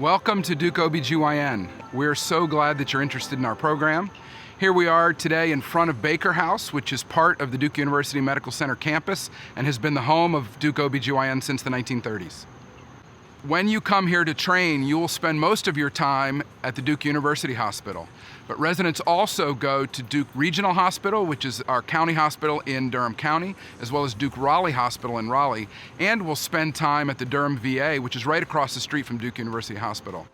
Welcome to Duke OBGYN. We're so glad that you're interested in our program. Here we are today in front of Baker House, which is part of the Duke University Medical Center campus and has been the home of Duke OBGYN since the 1930s. When you come here to train, you will spend most of your time at the Duke University Hospital. But residents also go to Duke Regional Hospital, which is our county hospital in Durham County, as well as Duke Raleigh Hospital in Raleigh, and will spend time at the Durham VA, which is right across the street from Duke University Hospital.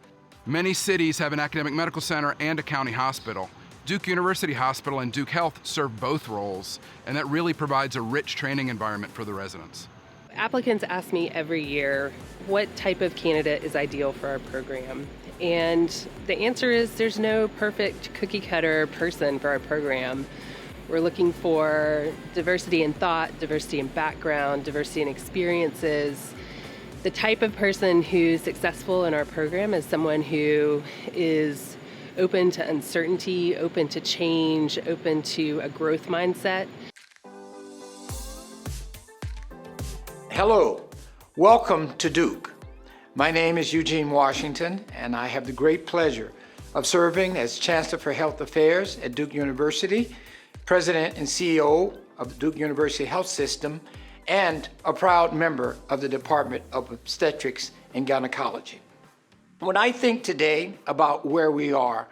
Many cities have an academic medical center and a county hospital. Duke University Hospital and Duke Health serve both roles, and that really provides a rich training environment for the residents. Applicants ask me every year what type of candidate is ideal for our program. And the answer is there's no perfect cookie cutter person for our program. We're looking for diversity in thought, diversity in background, diversity in experiences. The type of person who's successful in our program is someone who is open to uncertainty, open to change, open to a growth mindset. Hello, welcome to Duke. My name is Eugene Washington, and I have the great pleasure of serving as Chancellor for Health Affairs at Duke University, President and CEO of the Duke University Health System, and a proud member of the Department of Obstetrics and Gynecology. When I think today about where we are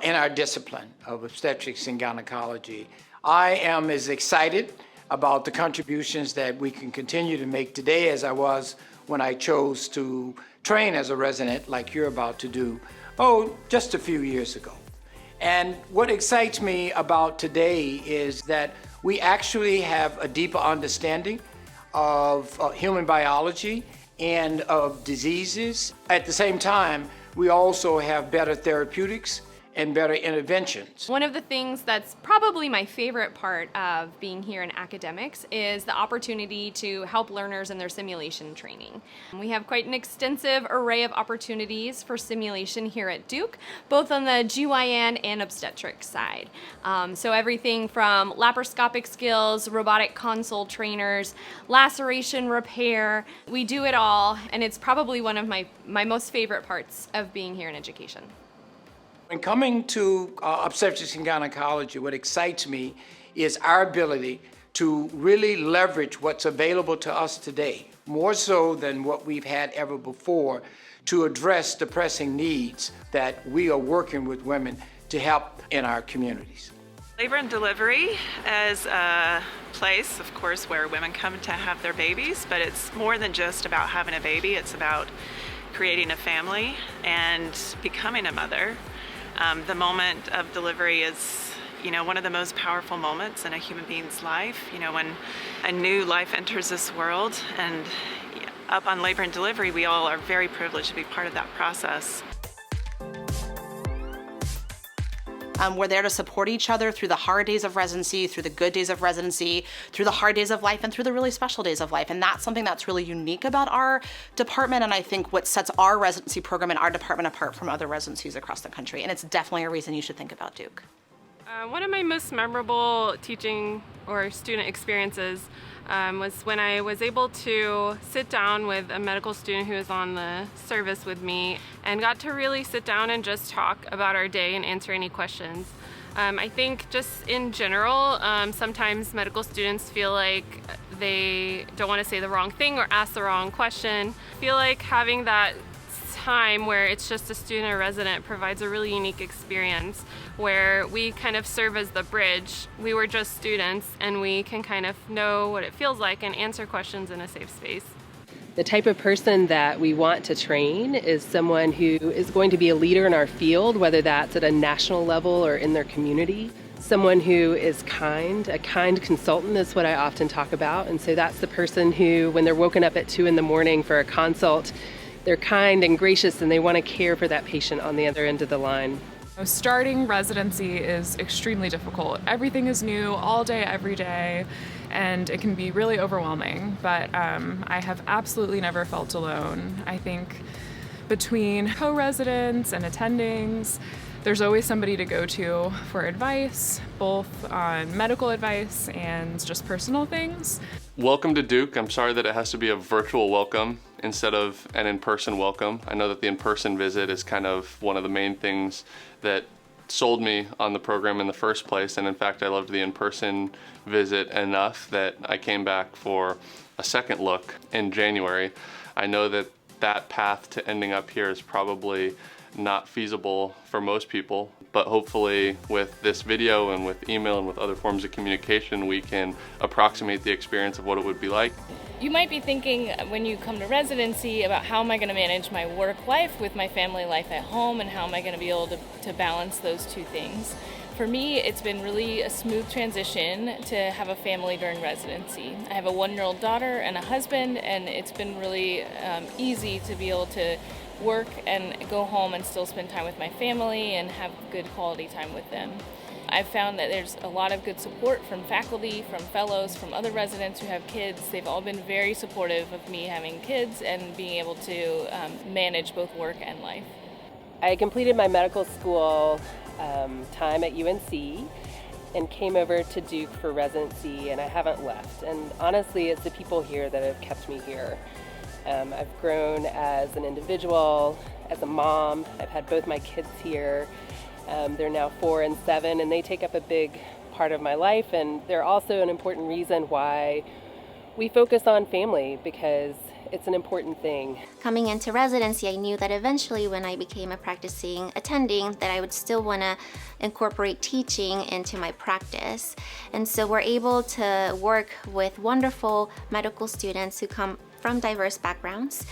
in our discipline of obstetrics and gynecology, I am as excited about the contributions that we can continue to make today as I was when I chose to train as a resident like you're about to do, just a few years ago. And what excites me about today is that we actually have a deeper understanding of human biology and of diseases. At the same time, we also have better therapeutics and better interventions. One of the things that's probably my favorite part of being here in academics is the opportunity to help learners in their simulation training. We have quite an extensive array of opportunities for simulation here at Duke, both on the GYN and obstetrics side. So everything from laparoscopic skills, robotic console trainers, laceration repair, we do it all, and it's probably one of my most favorite parts of being here in education. When coming to obstetrics and gynecology, what excites me is our ability to really leverage what's available to us today, more so than what we've had ever before, to address the pressing needs that we are working with women to help in our communities. Labor and delivery is a place, of course, where women come to have their babies, but it's more than just about having a baby. It's about creating a family and becoming a mother. The moment of delivery is, one of the most powerful moments in a human being's life. When a new life enters this world, and up on labor and delivery, we all are very privileged to be part of that process. We're there to support each other through the hard days of residency, through the good days of residency, through the hard days of life, and through the really special days of life. And that's something that's really unique about our department, and I think what sets our residency program and our department apart from other residencies across the country. And it's definitely a reason you should think about Duke. One of my most memorable teaching or student experiences was when I was able to sit down with a medical student who was on the service with me and got to really sit down and just talk about our day and answer any questions. I think just in general, sometimes medical students feel like they don't want to say the wrong thing or ask the wrong question. I feel like having that time where it's just a student or resident provides a really unique experience where we kind of serve as the bridge. We were just students and we can kind of know what it feels like and answer questions in a safe space. The type of person that we want to train is someone who is going to be a leader in our field, whether that's at a national level or in their community. Someone who is kind, a kind consultant is what I often talk about. And so that's the person who, when they're woken up at 2 a.m. for a consult, they're kind and gracious and they want to care for that patient on the other end of the line. Starting residency is extremely difficult. Everything is new all day, every day, and it can be really overwhelming, but I have absolutely never felt alone. I think between co-residents and attendings, there's always somebody to go to for advice, both on medical advice and just personal things. Welcome to Duke. I'm sorry that it has to be a virtual welcome. instead of an in-person welcome. I know that the in-person visit is kind of one of the main things that sold me on the program in the first place, and in fact I loved the in-person visit enough that I came back for a second look in January. I know that that path to ending up here is probably not feasible for most people, but hopefully with this video and with email and with other forms of communication, we can approximate the experience of what it would be like. You might be thinking when you come to residency about how am I going to manage my work life with my family life at home, and how am I going to be able to balance those two things. For me, it's been really a smooth transition to have a family during residency. I have a 1-year-old daughter and a husband, and it's been really easy to be able to work and go home and still spend time with my family and have good quality time with them. I've found that there's a lot of good support from faculty, from fellows, from other residents who have kids. They've all been very supportive of me having kids and being able to manage both work and life. I completed my medical school time at UNC and came over to Duke for residency, and I haven't left. And honestly, it's the people here that have kept me here. I've grown as an individual, as a mom. I've had both my kids here. They're now 4 and 7, and they take up a big part of my life, and they're also an important reason why we focus on family, because it's an important thing. Coming into residency, I knew that eventually when I became a practicing attending that I would still want to incorporate teaching into my practice. And so we're able to work with wonderful medical students who come from diverse backgrounds.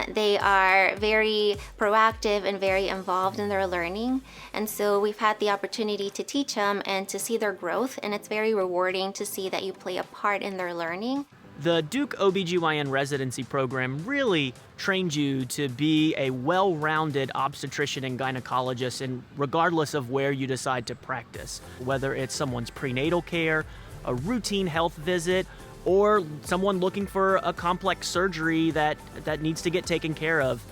They are very proactive and very involved in their learning. And so we've had the opportunity to teach them and to see their growth, and it's very rewarding to see that you play a part in their learning. The Duke OBGYN residency program really trains you to be a well-rounded obstetrician and gynecologist, and regardless of where you decide to practice, whether it's someone's prenatal care, a routine health visit, or someone looking for a complex surgery that needs to get taken care of.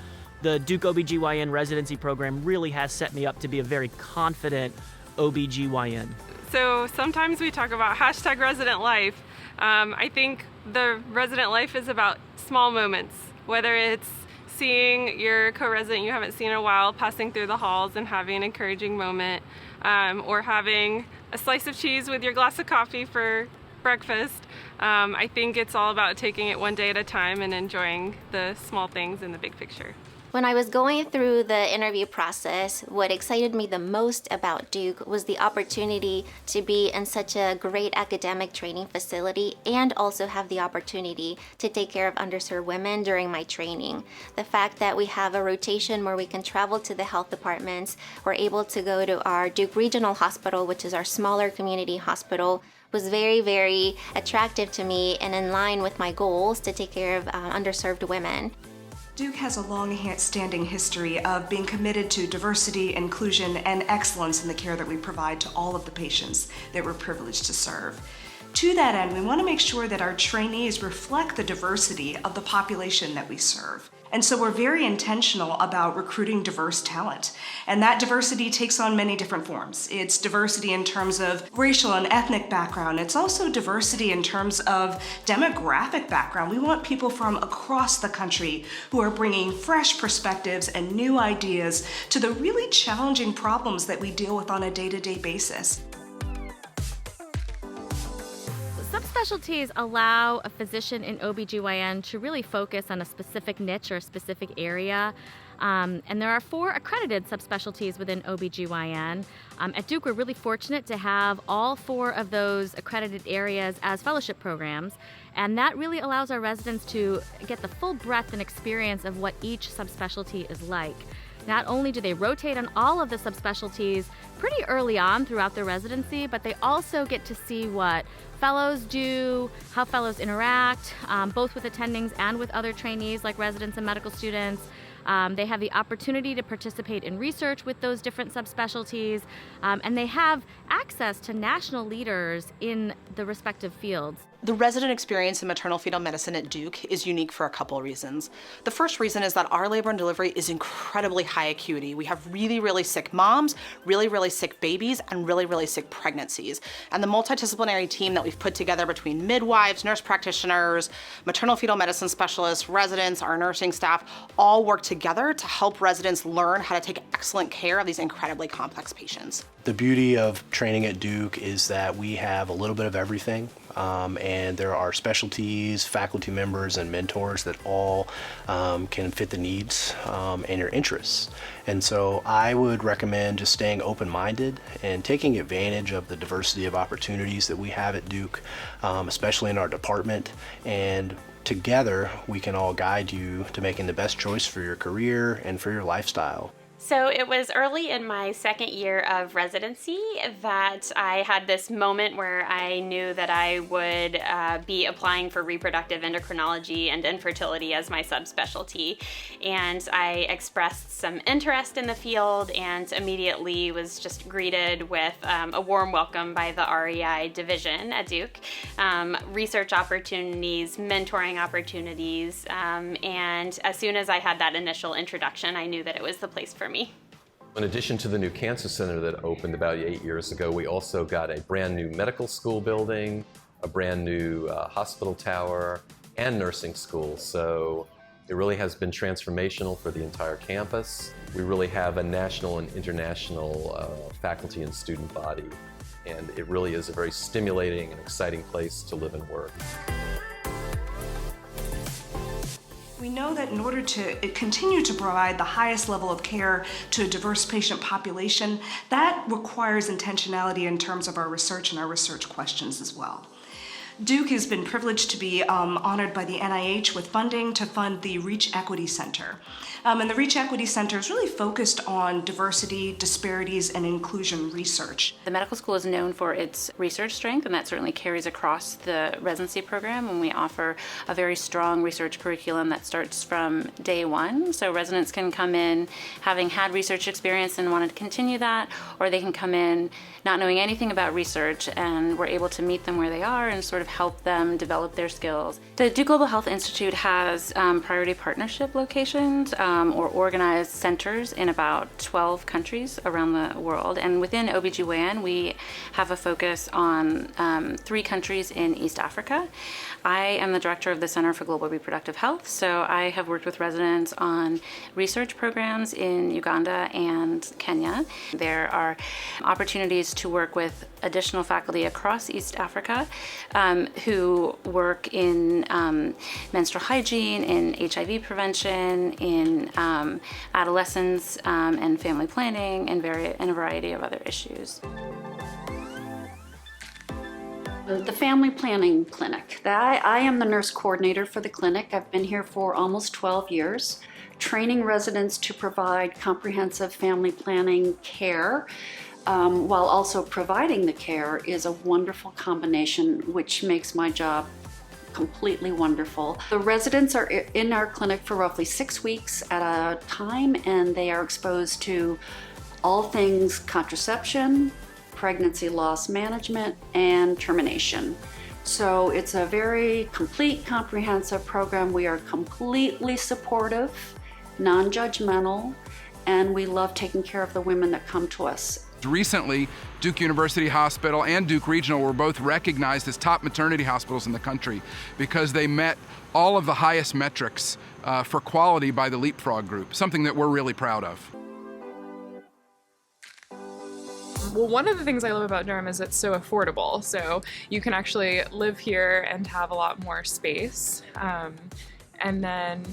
The Duke OBGYN residency program really has set me up to be a very confident OBGYN. So sometimes we talk about #resident life. I think the resident life is about small moments, whether it's seeing your co-resident you haven't seen in a while passing through the halls and having an encouraging moment, or having a slice of cheese with your glass of coffee for breakfast. I think it's all about taking it one day at a time and enjoying the small things in the big picture. When I was going through the interview process, what excited me the most about Duke was the opportunity to be in such a great academic training facility and also have the opportunity to take care of underserved women during my training. The fact that we have a rotation where we can travel to the health departments, we're able to go to our Duke Regional Hospital, which is our smaller community hospital, was very, very attractive to me and in line with my goals to take care of underserved women. Duke has a long-standing history of being committed to diversity, inclusion, and excellence in the care that we provide to all of the patients that we're privileged to serve. To that end, we want to make sure that our trainees reflect the diversity of the population that we serve. And so we're very intentional about recruiting diverse talent. And that diversity takes on many different forms. It's diversity in terms of racial and ethnic background. It's also diversity in terms of demographic background. We want people from across the country who are bringing fresh perspectives and new ideas to the really challenging problems that we deal with on a day-to-day basis. Subspecialties allow a physician in OBGYN to really focus on a specific niche or a specific area. And there are 4 accredited subspecialties within OBGYN. At Duke, we're really fortunate to have all 4 of those accredited areas as fellowship programs. And that really allows our residents to get the full breadth and experience of what each subspecialty is like. Not only do they rotate on all of the subspecialties pretty early on throughout their residency, but they also get to see what fellows do, how fellows interact, both with attendings and with other trainees like residents and medical students. They have the opportunity to participate in research with those different subspecialties, and they have access to national leaders in the respective fields. The resident experience in maternal fetal medicine at Duke is unique for a couple of reasons. The first reason is that our labor and delivery is incredibly high acuity. We have really, really sick moms, really, really sick babies, and really, really sick pregnancies. And the multidisciplinary team that we've put together between midwives, nurse practitioners, maternal fetal medicine specialists, residents, our nursing staff, all work together to help residents learn how to take excellent care of these incredibly complex patients. The beauty of training at Duke is that we have a little bit of everything, and there are specialties, faculty members, and mentors that all can fit the needs and your interests. And so I would recommend just staying open-minded and taking advantage of the diversity of opportunities that we have at Duke, especially in our department. And together, we can all guide you to making the best choice for your career and for your lifestyle. So it was early in my second year of residency that I had this moment where I knew that I would be applying for reproductive endocrinology and infertility as my subspecialty. And I expressed some interest in the field and immediately was just greeted with a warm welcome by the REI division at Duke. Research opportunities, mentoring opportunities, and as soon as I had that initial introduction, I knew that it was the place for me. In addition to the new cancer center that opened about 8 years ago, we also got a brand new medical school building, a brand new hospital tower, and nursing school. So it really has been transformational for the entire campus. We really have a national and international faculty and student body, and it really is a very stimulating and exciting place to live and work. We know that in order to continue to provide the highest level of care to a diverse patient population, that requires intentionality in terms of our research and our research questions as well. Duke has been privileged to be honored by the NIH with funding to fund the Reach Equity Center. And the Reach Equity Center is really focused on diversity, disparities, and inclusion research. The medical school is known for its research strength, and that certainly carries across the residency program, and we offer a very strong research curriculum that starts from day one. So residents can come in having had research experience and want to continue that, or they can come in not knowing anything about research, and we're able to meet them where they are and sort of help them develop their skills. The Duke Global Health Institute has priority partnership locations or organized centers in about 12 countries around the world. And within OBGYN, we have a focus on 3 countries in East Africa. I am the director of the Center for Global Reproductive Health, so I have worked with residents on research programs in Uganda and Kenya. There are opportunities to work with additional faculty across East Africa who work in menstrual hygiene, in HIV prevention, in adolescence and family planning, and a variety of other issues. The Family Planning Clinic. I am the nurse coordinator for the clinic. I've been here for almost 12 years, training residents to provide comprehensive family planning care while also providing the care is a wonderful combination which makes my job completely wonderful. The residents are in our clinic for roughly 6 weeks at a time, and they are exposed to all things contraception, pregnancy loss management, and termination. So it's a very complete, comprehensive program. We are completely supportive, non-judgmental, and we love taking care of the women that come to us. Recently, Duke University Hospital and Duke Regional were both recognized as top maternity hospitals in the country because they met all of the highest metrics for quality by the Leapfrog group, something that we're really proud of. Well, one of the things I love about Durham is it's so affordable. So you can actually live here and have a lot more space. And then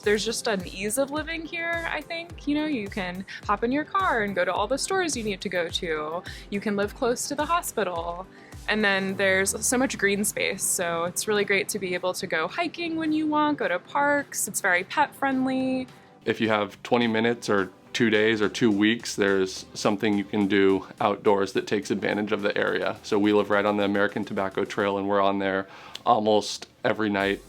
there's just an ease of living here, I think. You know, you can hop in your car and go to all the stores you need to go to. You can live close to the hospital. And then there's so much green space, so it's really great to be able to go hiking when you want, go to parks. It's very pet friendly. If you have 20 minutes or 2 days or 2 weeks, there's something you can do outdoors that takes advantage of the area. So we live right on the American Tobacco Trail, and we're on there almost every night,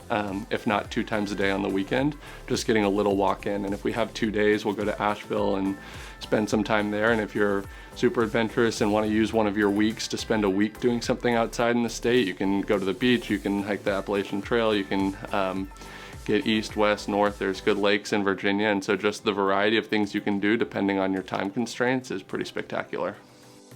if not 2 times a day on the weekend, just getting a little walk in. And if we have 2 days, we'll go to Asheville and spend some time there. And if you're super adventurous and want to use one of your weeks to spend a week doing something outside in the state, you can go to the beach, you can hike the Appalachian Trail, you can get east, west, north. There's good lakes in Virginia, and so just the variety of things you can do depending on your time constraints is pretty spectacular.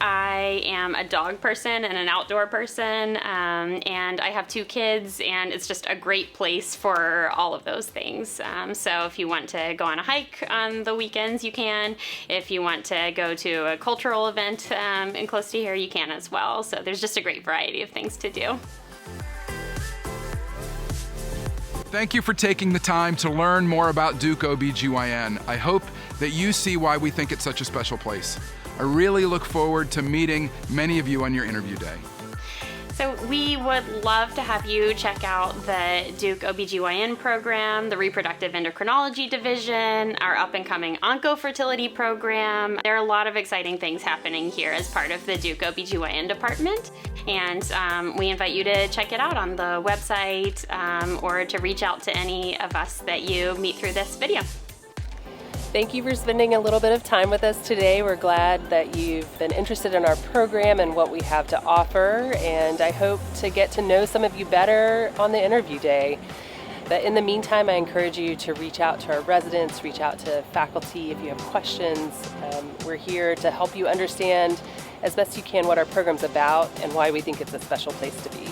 I am a dog person and an outdoor person, and I have 2 kids, and it's just a great place for all of those things. So if you want to go on a hike on the weekends, you can. If you want to go to a cultural event and close to here, you can as well. So there's just a great variety of things to do. Thank you for taking the time to learn more about Duke OBGYN. I hope that you see why we think it's such a special place. I really look forward to meeting many of you on your interview day. So we would love to have you check out the Duke OBGYN program, the Reproductive Endocrinology Division, our up-and-coming Oncofertility program. There are a lot of exciting things happening here as part of the Duke OBGYN department, and we invite you to check it out on the website or to reach out to any of us that you meet through this video. Thank you for spending a little bit of time with us today. We're glad that you've been interested in our program and what we have to offer, and I hope to get to know some of you better on the interview day. But in the meantime, I encourage you to reach out to our residents, reach out to faculty if you have questions. We're here to help you understand as best you can what our program's about and why we think it's a special place to be.